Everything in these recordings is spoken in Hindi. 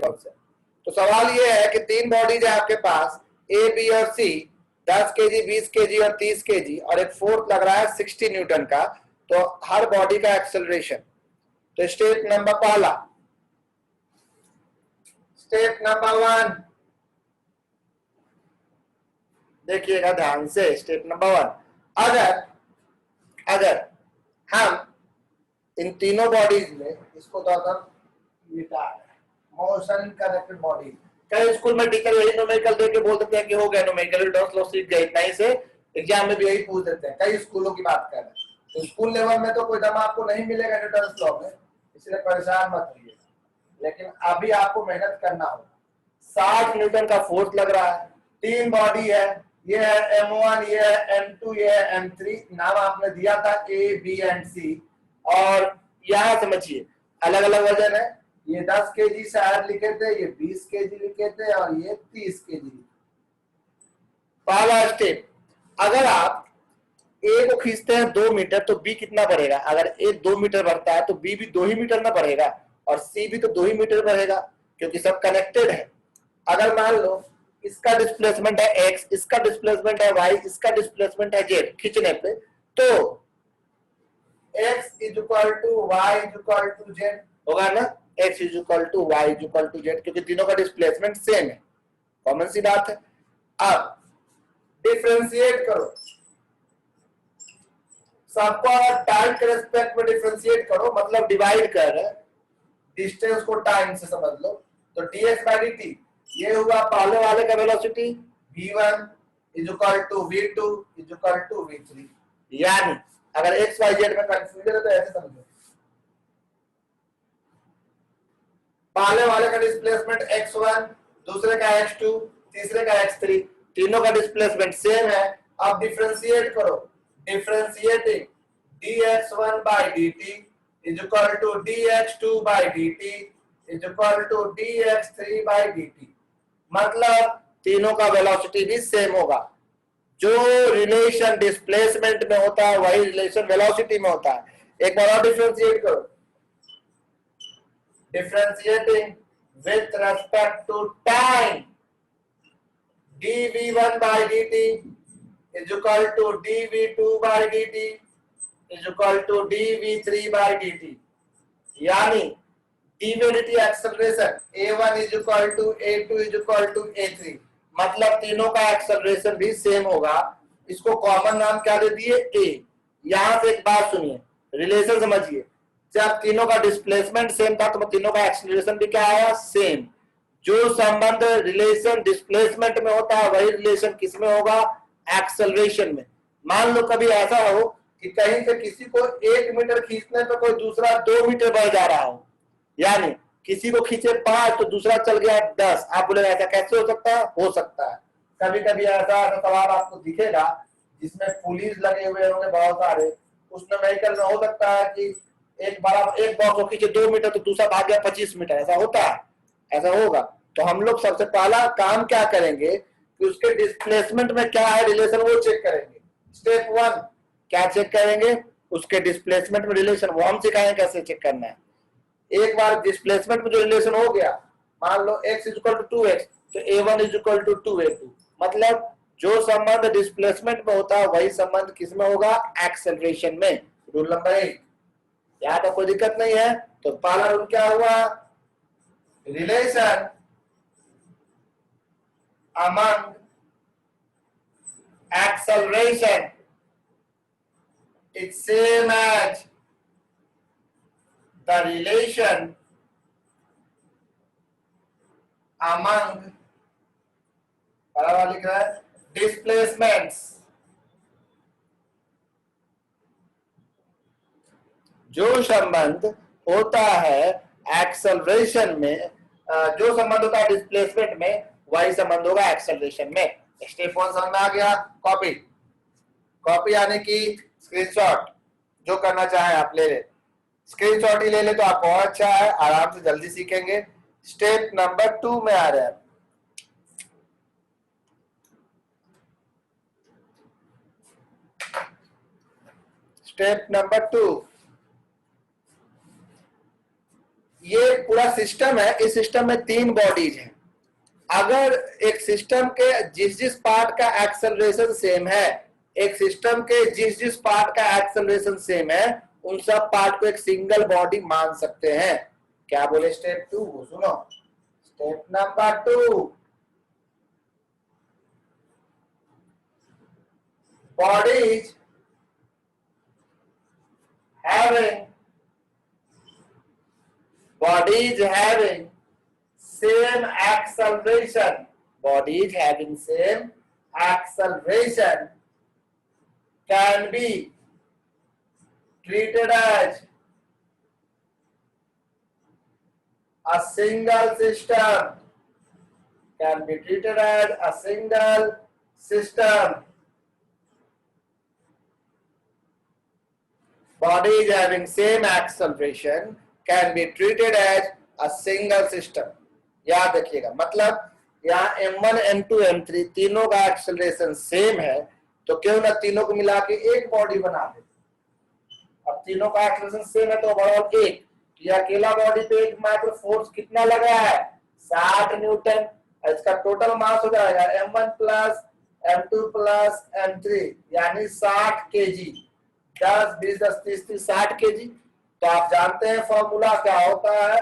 प्रिंसिपल से। तो सवाल ये है कि 3 बॉडीज है आपके पास, ए, बी और सी, 10 केजी, 20 केजी और 30 केजी, और एक फोर्स लग रहा है 60 न्यूटन का। तो हर बॉडी का एक्सेलरेशन। तो स्टेप नंबर पहला, स्टेप नंबर 1 देखिएगा ध्यान से। स्टेप नंबर 1, अगर हम इन तीनों बॉडीज में इसको मोशन कनेक्टेड बॉडी, कई स्कूल में टीचर यही न्यूमेरिकल देके बोल देते हैं कि हो गया न्यूमेरिकल, न्यूटन्स लॉ सीख गए, इतना ही से एग्जाम में भी यही पूछ देते हैं। कई स्कूलों की बात कर रहे हैं, तो स्कूल लेवल में तो कोई दम आपको नहीं मिलेगा न्यूटन्स लॉ में, इसलिए परेशान मत होइए। लेकिन अभी आपको मेहनत करना होगा। 60 न्यूटन का फोर्स लग रहा है, 3 बॉडी है, ये है M1, ये है M2, ये है M3, नाम आपने दिया था A, B एंड C। और यहां समझिए अलग अलग वजन है, ये 10 केजी शायद लिखे थे, ये 20 केजी लिखे थे, और ये 30 केजी। पहला स्टेप, अगर आप ए को खींचते हैं 2 मीटर तो बी कितना बढ़ेगा? अगर ए 2 मीटर बढ़ता है तो बी भी 2 ही मीटर ना बढ़ेगा, और सी भी तो 2 ही मीटर बढ़ेगा, क्योंकि सब कनेक्टेड है। अगर मान लो इसका डिस्प्लेसमेंट है एक्स, इसका डिस्प्लेसमेंट है वाई, इसका डिस्प्लेसमेंट है जेड खींचने पे, तो x is equal to Y is equal to Z होगा ना। x is equal to Y is equal to Z, क्योंकि तीनों का डिस्प्लेसमेंट सेम है, कॉमन सी बात है। अब डिफरेंशिएट करो, सबको टाइम के रेस्पेक्ट में डिफरेंशिएट करो, मतलब डिवाइड कर रहे हैं डिस्टेंस को टाइम से, समझ लो। तो dx बाई dt, ये हुआ पहले वाले का velocity v1 is equal to v2 is equal to v3। यानी अगर x y z में कंफ्यूजन है तो ऐसे समझो, पहले वाले का डिस्प्लेसमेंट x1, दूसरे का x2, तीसरे का x3, तीनों का डिस्प्लेसमेंट सेम है। अब डिफरेंशिएट करो, differentiating dx1 by dt is equal to dx2 by dt is equal to dx3 by dt, मतलब तीनों का वेलोसिटी भी सेम होगा। जो रिलेशन डिस्प्लेसमेंट में होता है वही रिलेशन वेलोसिटी में होता है। एक बार और डिफरेंशिएट करो, differentiating with respect to time dv1 by dt is equal to dv2 by dt is equal to dv3 by dt, यानी dv/dt acceleration a1 is equal to a2 is equal to a3, मतलब तीनों का एक्सेलरेशन भी सेम होगा। इसको कॉमन नाम क्या दे दिए? a। यहां से एक बात सुनिए, रिलेशन समझिए, जब तीनों का डिस्प्लेसमेंट सेम था तो तीनों का एक्सेलरेशन भी क्या आया? सेम। जो संबंध रिलेशन डिस्प्लेसमेंट में होता है वही रिलेशन किस में होगा? एक्सेलरेशन में। मान लो कभी ऐसा हो कि कहीं से किसी को 1 मीटर खींचने पे कोई दूसरा 2 मीटर बढ़ जा रहा हो, यानी किसी को खींचे 5 तो दूसरा चल गया 10। आप बोले ऐसा कैसे हो सकता है? हो सकता है। कभी कभी ऐसा सवाल आपको दिखेगा जिसमें पुलिस लगे हुए होंगे बहुत सारे, उसमें व्हीकल में हो सकता है कि एक बॉक्स को खींचे 2 मीटर तो दूसरा भाग गया 25 मीटर, ऐसा होता है, ऐसा होगा। तो हम लोग सबसे पहला काम क्या करेंगे कि उसके डिस्प्लेसमेंट में क्या है रिलेशन, वो चेक करेंगे। स्टेप 1 क्या चेक करेंगे? उसके डिस्प्लेसमेंट में रिलेशन, वो हम सिखाएंगे कैसे चेक करना है। एक बार डिस्प्लेसमेंट में जो रिलेशन हो गया, मान लो x is equal to 2x, तो a1 is equal to 2a2, मतलब जो संबंध डिस्प्लेसमेंट में होता है वही संबंध किसमें होगा? एक्सेलरेशन में। रूल नंबर 1, यहाँ तो कोई दिक्कत नहीं है। तो पहला रूल क्या हुआ? Relation among acceleration is same as the relation among लिख रहा है displacements। जो संबंध होता है एक्सेलरेशन में, जो संबंध होता है डिस्प्लेसमेंट में वही संबंध होगा एक्सेलरेशन में। स्टेप 1 समझ में आ गया? कॉपी यानी कि स्क्रीनशॉट, जो करना चाहे आप ले ले, स्क्रीनशॉट ही ले ले तो आपको और अच्छा है, आराम से जल्दी सीखेंगे। स्टेप नंबर 2 में आ रहा है। स्टेप नंबर 2, ये पूरा सिस्टम है, इस सिस्टम में 3 बॉडीज हैं। अगर एक सिस्टम के जिस जिस पार्ट का एक्सेलरेशन सेम है, एक सिस्टम के जिस जिस पार्ट का एक्सेलरेशन सेम है, उन सब पार्ट को एक सिंगल बॉडी मान सकते हैं। क्या बोले स्टेप 2? सुनो, step number 2, bodies having same acceleration, bodies having same acceleration can be treated as a single system, can be treated as a single system. Bodies having same acceleration can be treated as a single system. याद रखिएगा, मतलब यहाँ m1 m2 m3 तीनों का एक्सेलरेशन सेम है, तो क्यों ना तीनों को मिला के एक बॉडी बना दे। अब तीनों का एक्सेलरेशन सेम है तो ओवरऑल एक, ये अकेला बॉडी पे एक मात्र फोर्स कितना लगा है? 60 न्यूटन। इसका टोटल मास हो जाएगा m1 plus m2 plus m3 यानी 60 केजी। 10 20 10 30 30 60 केजी। तो आप जानते हैं फॉर्मूला क्या होता है,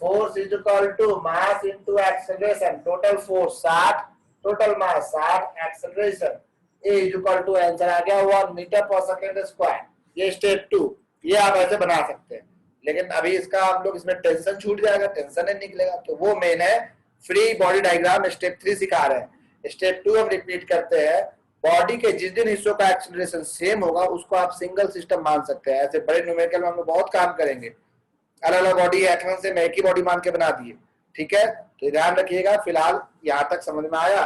force is equal to mass into acceleration. Total force 60, total mass 60, acceleration A is equal to, answer आ गया 1 मीटर पर सेकंड स्क्वायर। ये स्टेप 2, ये आप ऐसे बना सकते हैं, लेकिन अभी इसका आप लोग इसमें टेंशन छूट जाएगा, टेंशन नहीं निकलेगा। तो वो मेन है फ्री बॉडी डायग्राम, स्टेप 3 सिखा रहे हैं। स्टेप 2 हम रिपीट करते हैं, बॉडी के जिस जिन हिस्सों का एक्सेलरेशन सेम होगा उसको आप सिंगल सिस्टम मान सकते हैं। ऐसे बड़े न्यूमेरिकल में हम लोग बहुत काम करेंगे, अलग अलग बॉडी H1 से मैं एक ही बॉडी मान के बना दिए, ठीक है। तो ध्यान रखिएगा, फिलहाल यहां तक समझ में आया,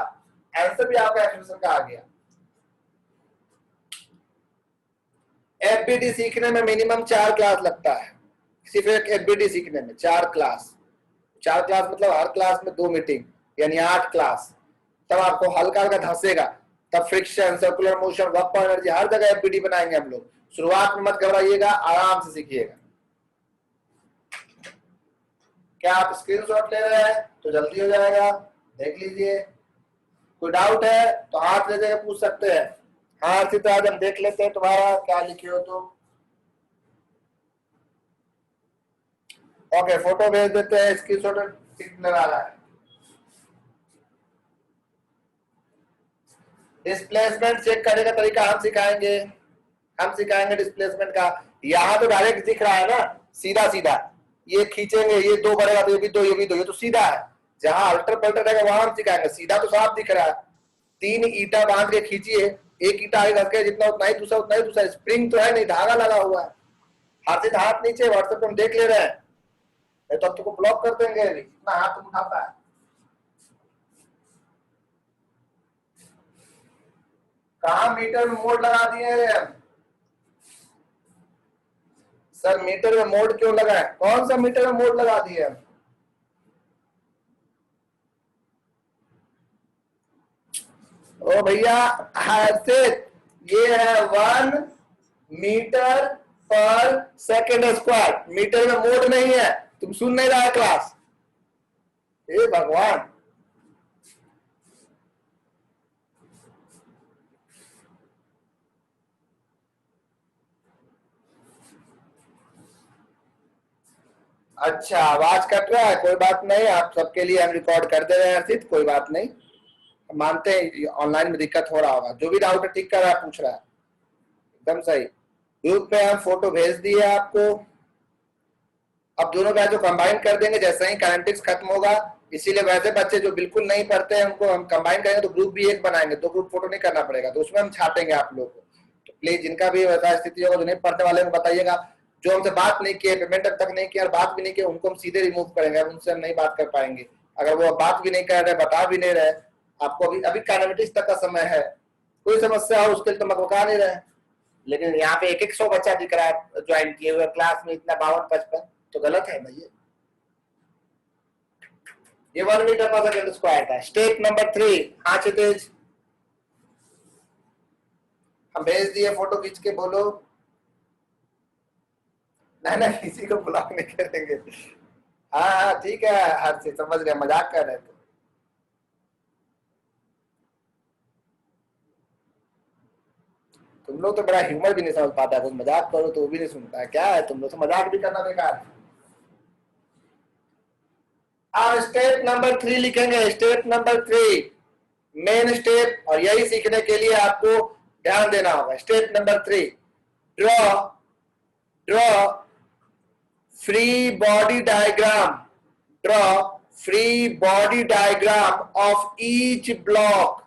आंसर भी आपका एक्सेलरेशन का आ गया। एफबीटी सीखने में मिनिमम 4 क्लास लगता है, सिर्फ एक एफबीटी सीखने में 4 क्लास। 4 क्लास मतलब हर क्लास में 2 मीटिंग, यानी 8 क्लास। तब आपको हल्का हल्का धंसेगा, तब फ्रिक्शन, सर्कुलर मोशन, वर्क पर एनर्जी, हर जगह एफबीटी बनाएंगे हम लोग। शुरुआत में मत घबराइएगा, आराम से सीखिएगा। क्या आप स्क्रीनशॉट ले रहे हैं तो जल्दी हो जाएगा, देख लीजिए। कोई डाउट है तो हाथ ले जाकर पूछ सकते हैं। हाँ अर्षित, आज हम देख लेते हैं तुम्हारा क्या लिखे हो तो। ओके, फोटो भेज देते हैं, स्क्रीनशॉट सिग्नल आ रहा है। डिस्प्लेसमेंट चेक करने का तरीका हम सिखाएंगे, हम सिखाएंगे डिस्प्लेसमेंट का। यहाँ तो डायरेक्ट दिख रहा है ना, सीधा सीधा ये खींचेंगे, ये 2 बढ़ेगा तो ये भी 2, ये भी 2, ये तो सीधा है। जहां अल्टर पल्टर रहेगा वहां हम सिखाएंगे, सीधा तो साफ दिख रहा है। 3 ईटा बांध के खींचिए, एक ईटा आगे रख के जितना उतना ही दूसरा उतना ही दूसरा, स्प्रिंग तो है नहीं, धागा लगा हुआ है। हाथ से हाथ नीचे, व्हाट्सएप पे हम देख ले रहे हैं, तो अब तुमको ब्लॉक कर देंगे इतना हाथ तुम उठाता है। कहा मीटर में मोड लगा दिए हैं सर? मीटर में मोड क्यों लगा है? कौन सा मीटर में मोड लगा दिए हैं? ओ भैया ऐसे, ये है 1 मीटर पर सेकेंड स्क्वायर, मीटर में मोड नहीं है। तुम सुन नहीं रहा क्लास? हे भगवान, अच्छा आवाज कट रहा है, कोई बात नहीं, आप सबके लिए हम रिकॉर्ड कर दे रहे हैं अर्षित, कोई बात नहीं, मानते हैं ऑनलाइन में दिक्कत हो रहा होगा। जो भी डाउट ठीक कर रहा है, पूछ रहा है, एकदम सही। ग्रुप पे हम फोटो भेज दिए आपको। अब दोनों बैच को कंबाइन कर देंगे जैसे ही काइनेटिक्स खत्म होगा। इसीलिए वैसे बच्चे जो बिल्कुल नहीं पढ़ते हैं उनको हम कंबाइन करेंगे, तो ग्रुप भी एक बनाएंगे, 2 ग्रुप फोटो नहीं करना पड़ेगा, तो उसमें हम छाटेंगे आप लोग को। तो प्लीज जिनका भी वैसा स्थिति होगा, जो नहीं पढ़ने वाले को बताइएगा। जो हमसे बात नहीं किए, पेमेंट अब तक नहीं किया और बात भी नहीं किया, उनको हम सीधे रिमूव करेंगे, अब उनसे हम नहीं बात कर पाएंगे। अगर वो बात भी नहीं कर रहे, बता भी नहीं रहे, आपको अभी अभी काइनेटिक्स तक का समय है, कोई समस्या हो उसके लिए तो मत बता नहीं रहे। लेकिन यहाँ पे 100 बच्चा दिख रहा है ज्वाइन किए हुए क्लास में, इतना 52-55, तो गलत है भैया। ये 1 मीटर पर सेकंड स्क्वायर था। स्टेप नंबर 3, हाँ क्षितिज, हम भेज दिए फोटो खींच के, बोलो। नहीं नहीं, किसी को ब्लॉक नहीं करेंगे, हाँ हाँ ठीक है, हर से समझ गए, मजाक कर रहे थे। तुम लोग तो बड़ा ह्यूमर भी नहीं समझ पाता, कुछ मजाक करो तो वो भी नहीं सुनता है, क्या है तुम लोग से, मजाक भी करना बेकार है। अब स्टेप नंबर 3 लिखेंगे, स्टेप नंबर 3 मेन स्टेप, और यही सीखने के लिए आपको ध्यान देना होगा। Step number 3, draw free body diagram, draw free body diagram of each block,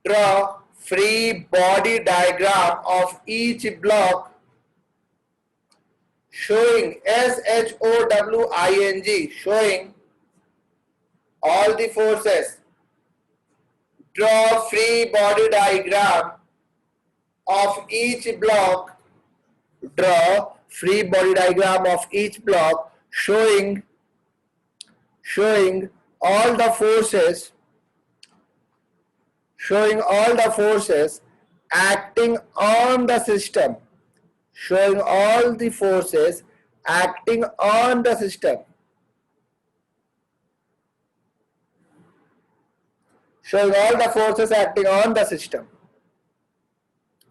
draw free body diagram of each block showing SHOWING, showing all the forces. Draw free body diagram of each block, draw free body diagram of each block showing all the forces, showing all the forces acting on the system, showing all the forces acting on the system, showing all the forces acting on the system।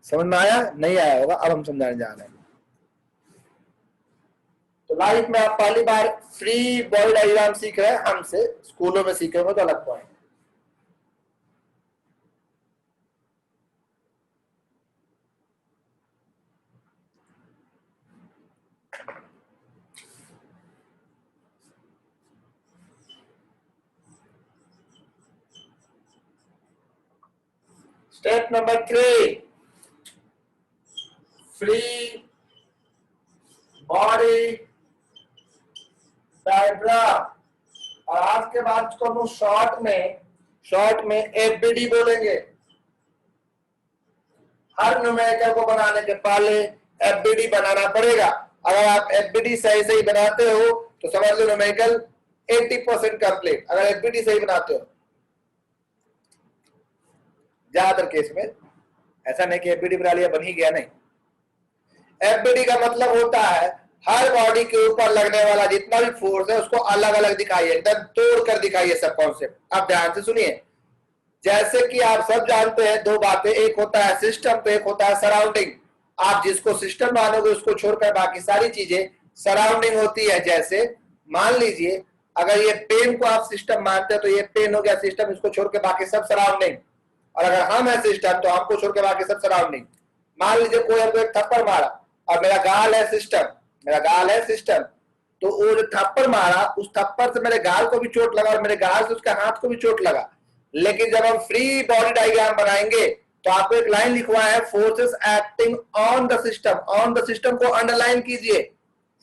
समझ में आया? नहीं आया होगा, अब हम समझाने जा रहे हैं। तो लाइफ में आप पहली बार फ्री बॉडी डायग्राम सीख रहे हैं, हमसे स्कूलों में सीखे होंगे तो अलग point. Step number 3, free body diagram, और आज के बाद इसको हम शॉर्ट में एफबीडी बोलेंगे। हर न्यूमेरिकल को बनाने के पहले एफबीडी बनाना पड़ेगा। अगर आप एफबीडी सही बनाते हो तो समझ लो न्यूमेरिकल 80% कंप्लीट, अगर एफबीडी सही बनाते हो। ज्यादातर केस में ऐसा नहीं कि एफबीडी बना लिया बन ही गया, नहीं। एफबीडी का मतलब होता है हर बॉडी के ऊपर लगने वाला जितना भी फोर्स है उसको अलग अलग दिखाइए, एकदम तोड़ कर दिखाइए सब कॉन्सेप्ट। आप ध्यान से सुनिए। जैसे कि आप सब जानते हैं दो बातें, एक होता है सिस्टम तो एक होता है सराउंडिंग। आप जिसको सिस्टम मानोगे उसको छोड़कर बाकी सारी चीजें सराउंडिंग होती है। जैसे मान लीजिए अगर ये पेन को आप सिस्टम मानते हैं तो ये पेन हो गया सिस्टम, इसको छोड़ के बाकी सब सराउंडिंग। और अगर हम है सिस्टम तो हमको छोड़ के बाकी सब सराउंडिंग। मान लीजिए कोई हमको एक थप्पड़ मारा और मेरा गाल है सिस्टम, तो वो जो थप्पड़ मारा उस थप्पड़ से मेरे गाल को भी चोट लगा और मेरे गाल से उसके हाथ को भी चोट लगा। लेकिन जब हम फ्री बॉडी डायग्राम बनाएंगे तो आपको एक लाइन लिखवा है, forces acting on the system. On the system को अंडरलाइन कीजिए,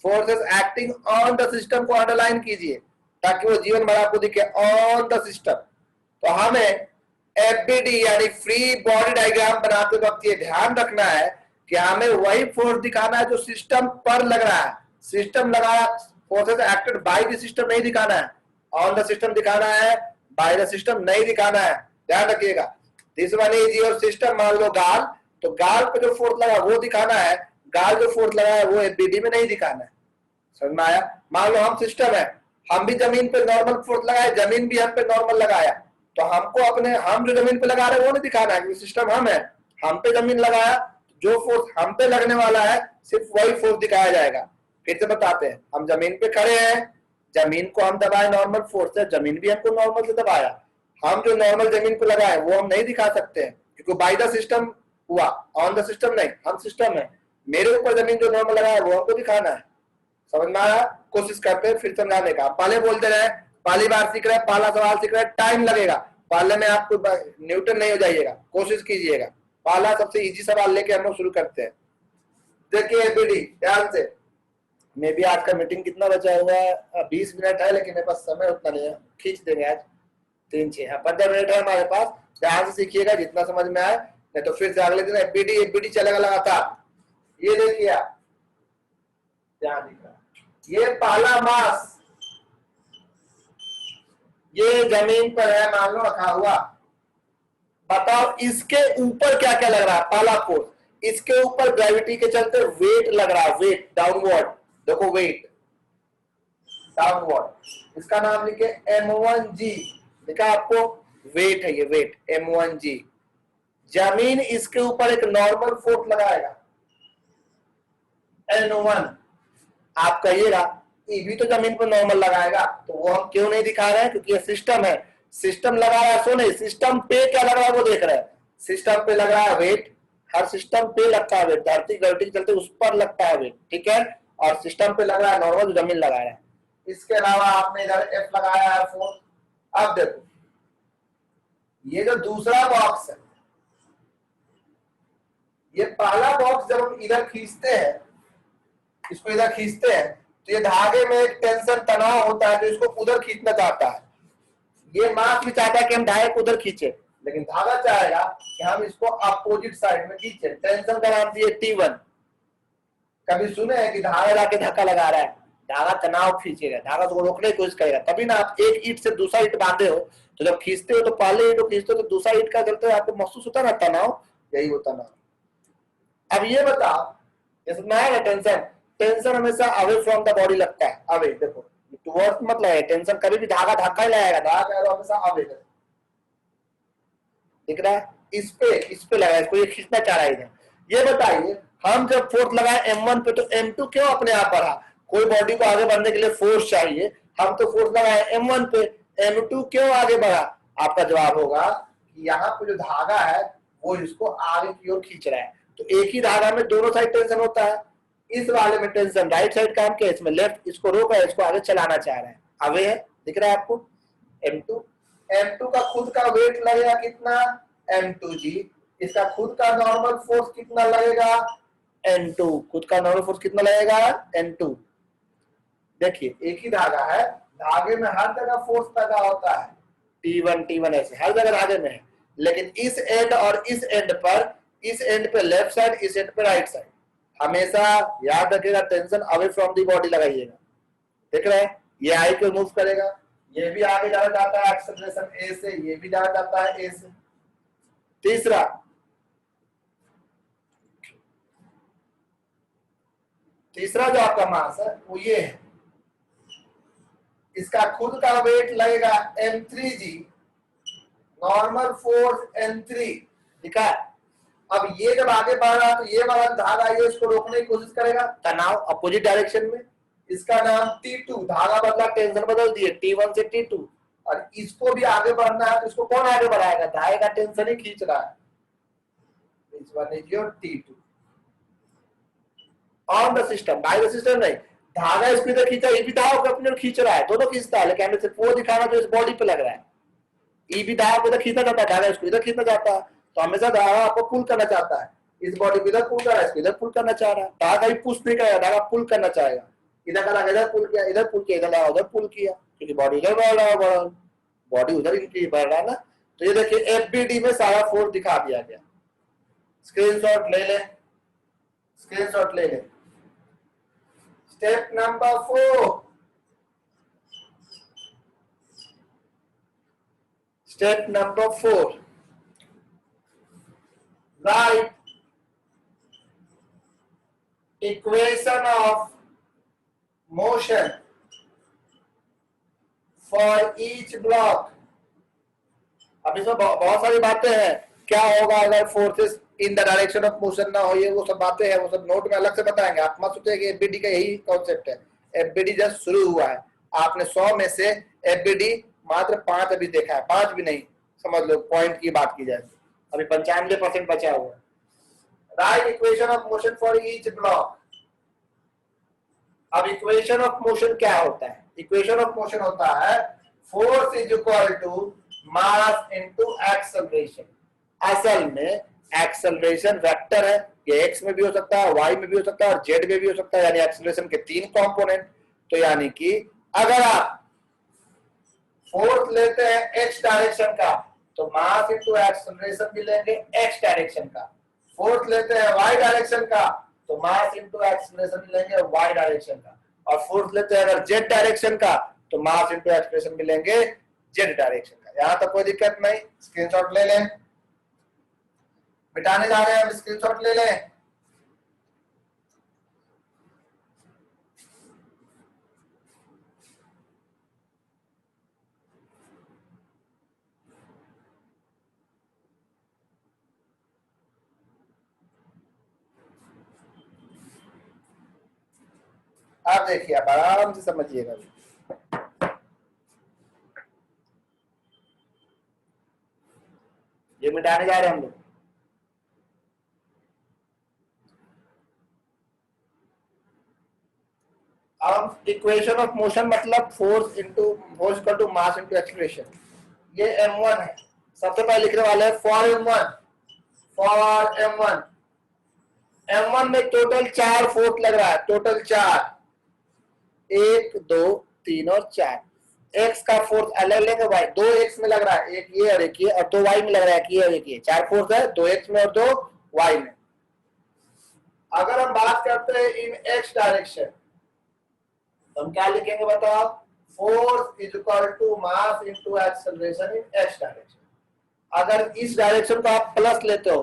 forces acting on the system को अंडरलाइन कीजिए ताकि वो जीवन भर आपको दिखे, ऑन द सिस्टम। तो हमें एफबीडी यानी फ्री बॉडी डायग्राम बनाते वक्त ये ध्यान रखना है कि हमें वही फोर्स दिखाना है जो सिस्टम पर लग रहा है। सिस्टम लगाया, forces acted by the system नहीं दिखाना है, ऑन द सिस्टम दिखाना है, बाय द सिस्टम नहीं दिखाना है। ध्यान रखिएगा। This one is your system. मान लो गाल, तो गाल पे जो फोर्स लगा वो दिखाना है, गाल जो फोर्स लगा है वो एफबीडी में नहीं दिखाना है। समझ में आया? मान लो हम सिस्टम है, हम भी जमीन पे नॉर्मल फोर्स लगाए, जमीन भी हम पे नॉर्मल लगाया, तो हमको अपने हम जो जमीन पे लगा रहे हैं वो नहीं दिखाना है क्योंकि सिस्टम हम है। हम पे जमीन लगाया, जो फोर्स हम पे लगने वाला है सिर्फ वही फोर्स दिखाया जाएगा। फिर से बताते हैं, हम जमीन पे खड़े हैं, जमीन को हम दबाए नॉर्मल फोर्स से, जमीन भी हमको नॉर्मल से दबाया, हम जो नॉर्मल जमीन पे लगाए वो हम नहीं दिखा सकते हैं क्योंकि बाय द सिस्टम हुआ, ऑन द सिस्टम नहीं। हम सिस्टम है, मेरे ऊपर जमीन जो नॉर्मल लगाया वो हमको दिखाना है। समझ में आया? कोशिश करते हैं फिर समझाने का। पहले बोलते रहे, पहली बार सीख रहे हैं, पहला सवाल सीख रहे हैं, टाइम लगेगा। पहले में आपको न्यूटन नहीं हो जाइएगा, कोशिश कीजिएगा। पहला सबसे इजी सवाल लेके हम लोग शुरू करते हैं। देखिए एफबीडी ध्यान से। मे भी आज का मीटिंग कितना बचा हुआ है? 20 मिनट है, लेकिन मेरे पास समय उतना नहीं है, खींच देंगे आज 3-6 15 मिनट है हमारे पास। ध्यान से सीखिएगा जितना समझ में आए, नहीं तो फिर से अगले दिन एफबीडी चलेगा लगातार। ये देखिए आप, ध्यान दीजिएगा, ये पहला मास ये जमीन पर है, मान लो रखा हुआ। बताओ इसके ऊपर क्या क्या लग रहा है? पहला फोर्स, इसके ऊपर ग्रेविटी के चलते वेट लग रहा है, वेट डाउनवर्ड। देखो वेट, डाउनवर्ड। इसका नाम लिखे M1G, लिखा आपको, वेट है ये, वेट M1G। जमीन इसके ऊपर एक नॉर्मल फोर्स लगाएगा N1। आप कहिएगा ये भी तो जमीन पर नॉर्मल लगाएगा, तो वो हम क्यों नहीं दिखा रहे हैं? क्योंकि ये सिस्टम है, सिस्टम लगा रहा है, सो नहीं, सिस्टम पे क्या लग रहा है वो देख रहे हैं। सिस्टम पे लग रहा है वेट, हर सिस्टम पे लगता है वेट, धरती गलती चलते उस पर लगता है वेट, ठीक है। और सिस्टम पे लग रहा है नॉर्मल, जमीन लगा रहा है। इसके अलावा आपने इधर F लगाया है फोर्स। अब देखो ये जो दूसरा बॉक्स है, ये पहला बॉक्स जब हम इधर खींचते हैं, इसको इधर खींचते हैं, तो ये धागे में एक टेंशन तनाव होता है जो इसको उधर खींचना चाहता है। ये मास भी चाहता है कि हम धागे को उधर खींचे, लेकिन धागा चाहेगा कि हम इसको अपोजिट साइड में खींचे। टेंशन का नाम दिए T1। कभी सुने हैं कि धागा लाके धक्का लगा रहा है, धागा तनाव खींचेगा, धागा को रोकने की कोशिश करेगा। तभी ना आप एक ईंट से दूसरा ईंट बांधे हो, तो जब खींचते हो तो पहले ईंट को खींचते हो तो दूसरा ईंट का चलते आपको महसूस होता है ना तनाव, यही होता ना। अब ये बताओ, इसमें आएगा टेंशन, टेंशन हमेशा अवे फ्रॉम द बॉडी लगता है, अवे। देखो टुवर्ड्स मत लगाए टेंशन, कभी भी धागा धक्का ही लगाएगा, धागा हमेशा अवे दिख रहा है। इस पे लगाए, इसको ये खींचना चाह रहा है इधर। ये बताइए हम जब फोर्स लगाए M1 पे, तो M2 क्यों अपने आप बढ़ा? कोई बॉडी को आगे बढ़ने के लिए फोर्स चाहिए, हम तो फोर्स लगाए M1 पे, M2 क्यों आगे बढ़ा? आपका जवाब होगा कि यहाँ पे जो धागा है वो इसको आगे की ओर खींच रहा है। तो एक ही धागा में दोनों साइड टेंशन होता है। इस वाले में टेंशन राइट साइड काम किया, इसमें लेफ्ट, इसको रोका है, इसको आगे चलाना चाह रहा है, अवे है, दिख रहा है आपको M2। M2 का खुद का वेट लगेगा कितना? M2G। इसका खुद का नॉर्मल फोर्स कितना लगेगा? N2। खुद का नॉर्मल फोर्स कितना लगेगा? N2। देखिए एक ही धागा है, धागे में हर जगह फोर्स लगा होता है, T1 ऐसे हर जगह धागे में है, लेकिन इस एंड और इस एंड पर, इस एंड पे लेफ्ट साइड, इस एंड पे राइट साइड, हमेशा याद रखिएगा tension away from the body लगाइएगा। देख रहे हैं, ये आई को मूव करेगा, ये भी आगे जाना चाहता है एक्सेलरेशन ए से, ये भी जाना चाहता है ए से। तीसरा जो आपका मास है वो ये है, इसका खुद का वेट लगेगा M3G, नॉर्मल फोर्स N3, ठीक है। अब ये जब आगे बढ़ रहा है तो ये वाला धागा ये इसको रोकने की कोशिश करेगा, तनाव अपोजिट डायरेक्शन में, इसका नाम T2, धागा बदला, टेंशन बदल दिए T1 से T2। और इसको भी आगे बढ़ना है तो इसको कौन आगे बढ़ाएगा? धागे का टेंशन ही खींच रहा है, इस one is your T2 on the system, by the system नहीं। धागा इसको इधर खींचा, ये भी धागा को अपने ओर खींच रहा है, दोनों खींचता है, लेकिन हमें सिर्फ वो दिखाना जो इस बॉडी पे लग रहा है। ये भी धागा को इधर खींचना चाहता है, धागा इसको इधर खींचना चाहता है, तो हमेशा धागा आपको पुल करना चाहता है। इस बॉडी को इधर पुल कर रहा है, इसको इधर पुल करना चाह रहा है। धागा भी पुश नहीं करेगा, धागा पुल करना चाहेगा। इधर का धागा इधर पुल किया, इधर पुल किया, इधर लगा उधर पुल किया, क्योंकि बॉडी इधर बढ़ रहा है, बॉडी उधर इंक्रीज बढ़ रहा है ना। तो ये देखिए FBD में सारा फोर्स दिखा दिया गया। स्क्रीनशॉट ले लें, स्क्रीनशॉट ले लें। Step number 4, step number 4, write equation of motion for each block। अब इसमें बहुत सारी बातें हैं, क्या होगा अगर forces in the direction of motion ना हो, ये वो सब बातें हैं, वो सब नोट में अलग से बताएंगे। आप मत सोचिए कि FBD का यही कॉन्सेप्ट है, FBD जस्ट शुरू हुआ है। आपने 100 में से FBD मात्र 5 अभी देखा है, 5 भी नहीं, समझ लो पॉइंट की बात की जाए, अभी 95% बचा हुआ है। Right equation of motion for each block. अब इक्वेशन ऑफ मोशन क्या होता है? इक्वेशन ऑफ मोशन होता है force is equal to mass into acceleration. असल में एक्सेलरेशन वेक्टर है, ये एक्स में भी हो सकता है, वाई में भी हो सकता है और जेड में भी हो सकता है, यानी एक्सेलरेशन के 3 कंपोनेंट। तो यानी कि अगर आप फोर्स लेते हैं एक्स डायरेक्शन का, तो मास इनटू एक्सेलरेशन भी लेंगे एक्स डायरेक्शन का। फोर्स लेते हैं वाई डायरेक्शन का, तो मास इनटू एक्सेलरेशन भी लेंगे वाई डायरेक्शन का। और फोर्स लेते हैं अगर जेड डायरेक्शन का, तो मास इनटू एक्सेलरेशन भी लेंगे जेड डायरेक्शन का। यहां तक कोई दिक्कत नहीं, स्क्रीनशॉट ले लें। मिटाने जा रहे हैं, हम स्क्रीनशॉट ले लें। आप देखिए, आप आराम से समझिएगा। ये मिटाने जा रहे हैं हम लोग। अब इक्वेशन ऑफ मोशन मतलब force into force equal to mass into acceleration. ये m1 है। सबसे पहले लिखने वाले हैं for m1, for m1। m1 में टोटल 4 फोर्स लग रहा है, टोटल 4, 1 2 3 और 4। x का फोर्स अलग लेंगे भाई, 2 x में लग रहा है, एक ये और एक ये, और 2 y में लग रहा है, एक ये और एक ये। 4 फोर्स है, 2 x में और 2 y में। अगर हम बात करते हैं इन x डायरेक्शन, तो हम क्या लिखेंगे बताओ? Force is equal to mass into acceleration in x direction. अगर इस डायरेक्शन को आप प्लस लेते हो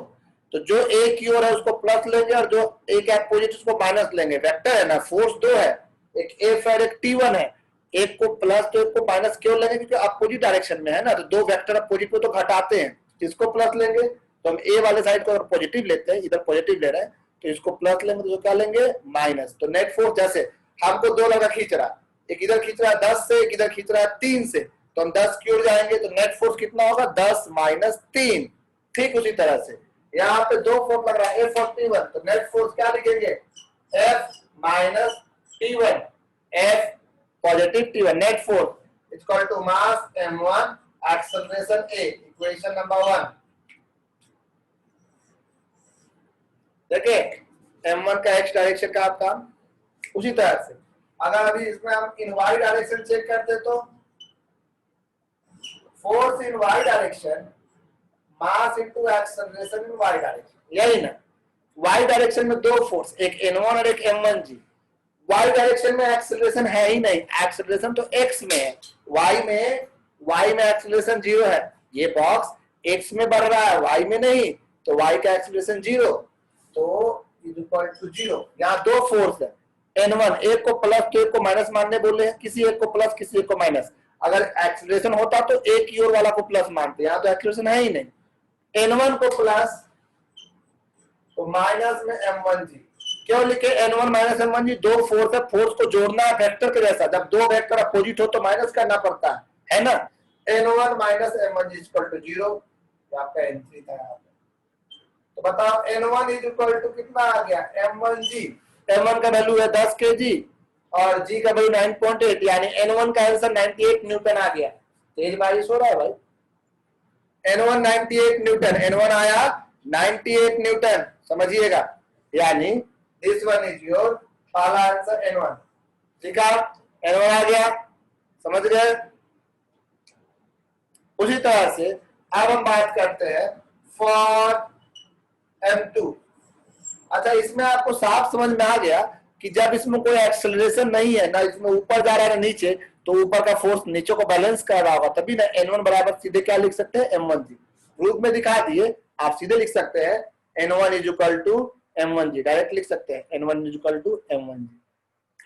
तो जो एक की ओर है उसको प्लस लेंगे और जो एक अपोजिट उसको माइनस लेंगे। वेक्टर है ना, फोर्स 2 है, एक F और एक T1 है। एक को प्लस तो एक को माइनस क्यों लेंगे? क्योंकि अपोजिट डायरेक्शन में है ना, तो दो वेक्टर अपोजिट को तो घटाते हैं। इसको प्लस लेंगे तो हम ए वाले साइड को अगर पॉजिटिव लेते हैं, इधर पॉजिटिव ले रहे हैं, तो इसको प्लस लेंगे तो क्या लेंगे? माइनस। तो नेट फोर्स जैसे हमको 2 लड़का खींच रहा है, एक इधर खींच रहा है 10 से, एक इधर खींच रहा है 3 से, तो हम 10 की ओर जाएंगे तो नेट फोर्स कितना होगा? 10 माइनस 3। ठीक उसी तरह से यहाँ पे 2 फोर्स लग रहा है, F और T1, तो नेट फोर्स क्या लिखेंगे? F minus T1, F positive T1। Net force equal to mass m1 acceleration a, equation number 1। देखिए m1 का x डायरेक्शन का आप काम उसी तरह से। अगर अभी इसमें हम इन y डायरेक्शन चेक करते तो force in y direction mass into acceleration in y direction, यही ना। y डायरेक्शन में 2 फोर्स, एक n1 और एक m1 जी। y डायरेक्शन में एक्सेलरेशन है ही नहीं, एक्सेलरेशन तो x में है, y में एक्सेलरेशन 0 है। ये बॉक्स x में बढ़ रहा है, y में नहीं, तो y का एक्सेलरेशन 0, तो इज इक्वल टू 0। यहाँ 2 फोर्स है, n1, एक को प्लस तो एक को माइनस मानने बोले हैं, किसी एक को प्लस किसी एक को माइनस। अगर एक्सेलरेशन होता तो एक की ओर वाला को प्लस मानते, यहाँ तो एक्सेलरेशन है ही नहीं। n1 को प्लस तो माइनस में m1 जी। क्यों लिखे n1 माइनस m1 जी? 2 फोर्स है, फोर्स को जोड़ना है वेक्टर के जैसा। जब 2 वेक्टर अपोजिट हो तो माइनस करना पड़ता है ना। n1 minus m1 ji equal to 0, आपका n3 था यहाँ पे। तो बताओ n1 इज इक्वल टू कितना आ गया? m1 जी। m1 का वैल्यू है 10 kg और g का वैल्यू 9.8, यानी n1 का आंसर 98 न्यूटन आ गया। तेज बारिश हो रहा है भाई। n1 98 न्यूटन, n1 आया 98 न्यूटन, समझिएगा। यानी दिस वन इज योर पहला आंसर n1। ठीक है, n1 आ गया, समझ गए। उसी तरह से अब हम बात करते हैं फॉर m2। अच्छा, इसमें आपको साफ समझ में आ गया कि जब इसमें कोई एक्सेलरेशन नहीं है ना, इसमें ऊपर जा रहा है ना नीचे, तो ऊपर का फोर्स नीचे को बैलेंस कर रहा होगा, तभी ना n1 बराबर सीधे क्या लिख सकते हैं? m1 जी। रूप में दिखा दिए, आप सीधे लिख सकते हैं n1 is equal to m1 g, direct लिख सकते हैं n1 is equal to m1 जी,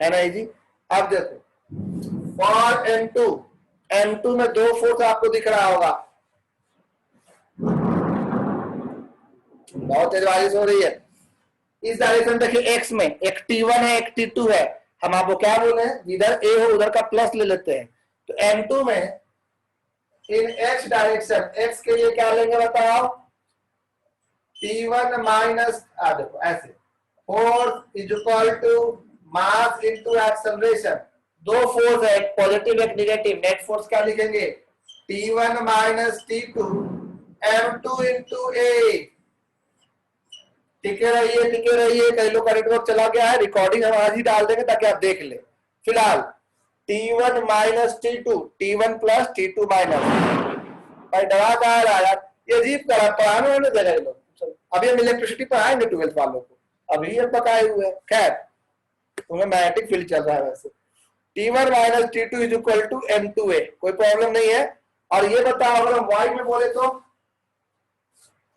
है ना जी। अब देखो फॉर m2 में 2 फोर्स आपको दिख रहा होगा। बहुत तेज बारिश हो रही है। इस डायरेक्शन देखिए x में एक T1 है एक T2 है। हम आपको क्या बोले हैं? इधर a हो उधर का प्लस ले लेते हैं। तो m2 में इन x डायरेक्शन, x के लिए क्या लेंगे बताओ? T1 माइनस, देखो ऐसे, force is equal to mass into acceleration. 2 force है, एक पॉजिटिव एक नेगेटिव। नेट फोर्स क्या लिखेंगे? T1 minus T2 m2 into a। टिके रहिए, कई लोग का नेटवर्क चला गया है, रिकॉर्डिंग हम आज ही डाल देंगे ताकि आप देख ले। फिलहाल T1 minus T2, T1 plus T2 minus. भाई डरा कहा रहा यार, ये अजीब करा, पढ़ाने वाले दे रहे लोग। अभी हम इलेक्ट्रिसिटी पढ़ाएंगे 12th वालों को, अभी ये पकाए हुए। खैर, तुम्हें मैग्नेटिक फील्ड चल रहा है वैसे। T1 minus T2 is equal to M2A, कोई प्रॉब्लम नहीं है। और ये बताओ अगर हम y में बोले तो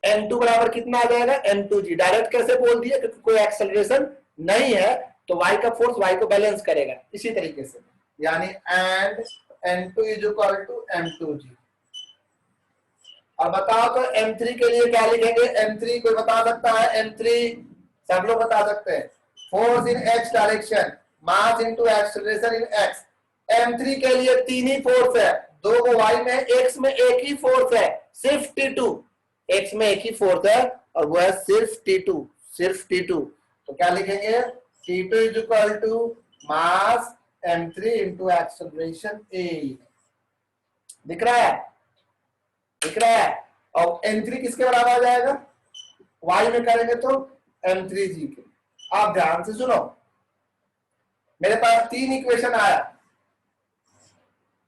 m2 बराबर कितना आ जाएगा? m2g। डायरेक्ट कैसे बोल दिया? क्योंकि कोई एक्सेलरेशन नहीं है तो y का फोर्स y को बैलेंस करेगा इसी तरीके से, यानी and m2 is equal to m2g। अब बताओ तो m3 के लिए क्या लिखेंगे? m3 कोई बता सकता है? m3 सब लोग बता सकते हैं। Force in x direction mass into acceleration in x. m3 के लिए 3 ही फोर्स है, 2 को y में, x में एक ही फोर्स है, सिर्फ T2। x में एक ही फोर्स है और वो है सिर्फ T2, सिर्फ T2। तो क्या लिखेंगे, T2 is equal to mass m3 into acceleration a। दिख रहा है, दिख रहा है। और m3 किसके बराबर आ जाएगा, y में करेंगे तो m3g के। आप ध्यान से सुनो, मेरे पास 3 इक्वेशन आया,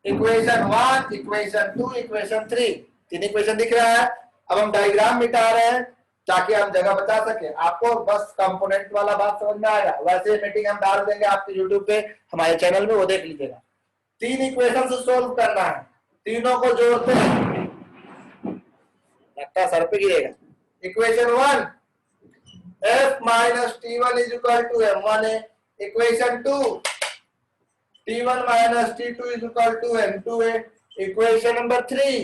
इक्वेशन 1, इक्वेशन 2, इक्वेशन 3, 3 इक्वेशन दिख रहा है। अब हम डायग्राम मिटा रहे हैं ताकि हम जगह बचा सके। आपको बस कंपोनेंट वाला बात समझ में आएगा, वैसे मीटिंग हम डाल देंगे आपके यूट्यूब पे, हमारे चैनल में, वो देख लीजिएगा। 3 इक्वेशन से सोल्व करना है, तीनों को जोड़ते हैं, लगता सर पे गिरेगा। Equation 1, f minus T1 is equal to m1a। Equation 2, T1 minus T2 is equal to M2a. Equation number 3,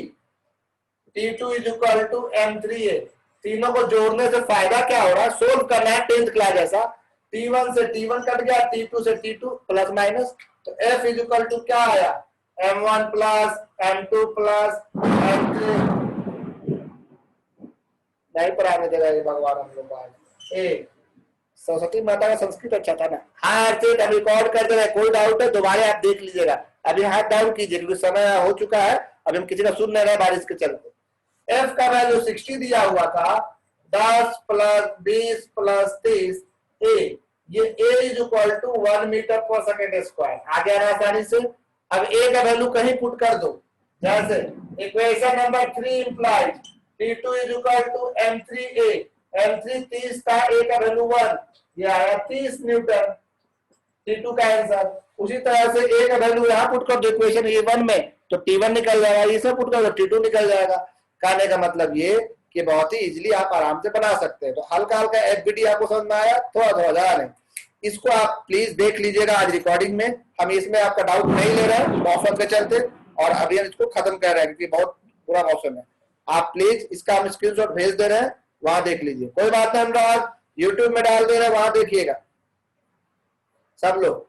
T2 is equal to M3a। तीनों को जोड़ने से फायदा क्या हो रहा है, सोल्व करना है 10th क्लास जैसा। T1 से T1 कट गया, T2 से T2 प्लस माइनस, तो F इज इक्वल टू क्या आया, M1 plus M2 plus M3। नहीं पढ़ाने देगा ये भगवान हम लोग आज। ए सरस्वती माता का संस्कृत अच्छा था ना। हाँ अर्चित, हम रिकॉर्ड कर दे रहे, कोई डाउट है दोबारा आप देख लीजिएगा। अभी हाथ डाउन कीजिए क्योंकि समय हो चुका है, अभी हम किसी का सुन नहीं रहे बारिश के चलते। एफ का वैल्यू 60 दिया हुआ था, 10 प्लस 20 प्लस 30 ए, ये ए इज इक्वल टू 1 मीटर पर सेकेंड स्क्वायर। आ गया ना आसानी से। अब ए का वैल्यू कहीं पुट कर दो, जैसे equation number 3 implies T2 is equal to M3a। M3 30 था, ए का वैल्यू 1, ये आया 30 न्यूटन, T2 का आंसर। उसी तरह से ए का वैल्यू यहाँ पुट कर दो इक्वेशन A1 में, तो T1 निकल जाएगा, ये सब पुट कर दो T2 निकल जाएगा। कहने का मतलब ये कि बहुत ही इजीली आप आराम से बना सकते हैं। तो हल्का हल्का एफबीडी आपको समझ में आया, थोड़ा थोड़ा ज्यादा नहीं। इसको आप प्लीज देख लीजिएगा आज रिकॉर्डिंग में, हम इसमें आपका डाउट नहीं ले रहे हैं मौसम के चलते, और अभी हम इसको खत्म कर रहे हैं क्योंकि बहुत बुरा मौसम है। आप प्लीज इसका हम स्क्रीनशॉट भेज दे रहे हैं, वहां देख लीजिए। कोई बात नहीं, हम आज यूट्यूब में डाल दे रहे हैं, वहां देखिएगा सब लोग।